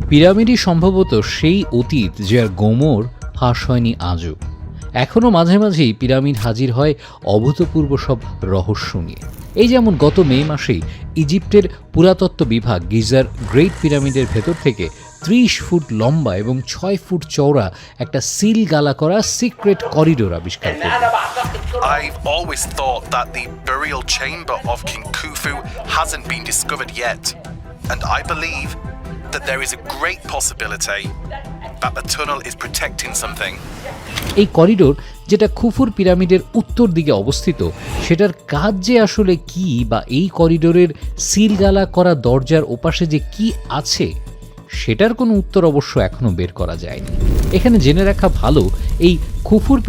পিরামিডই সম্ভবত সেই অতীত যার গোমর ফাঁস হয়নি আজও। এখনও মাঝে মাঝেই পিরামিড হাজির হয় অভূতপূর্ব সব রহস্য নিয়ে। এই যেমন গত মে মাসেই ইজিপ্টের পুরাতত্ত্ব বিভাগ গিজার গ্রেট পিরামিডের ভেতর থেকে 30 ফুট লম্বা এবং 6 ফুট চওড়া একটা সিল গালা করা সিক্রেট করিডোর আবিষ্কার করে। I've always thought that the burial chamber of King Khufu hasn't been discovered yet, and I believe that there is a great possibility that the tunnel is protecting something. এই corridor যেটা খুফুর পিরামিডের উত্তর দিকে অবস্থিত, সেটার কাজ যে আসলে কি, বা এই করিডোরের সিলগালা করা দরজার ওপাশে যে কি আছে, সেটার কোনো উত্তর অবশ্য এখনো বের করা যায়নি। এখানে জেনে রাখা ভালো, এই খুফুর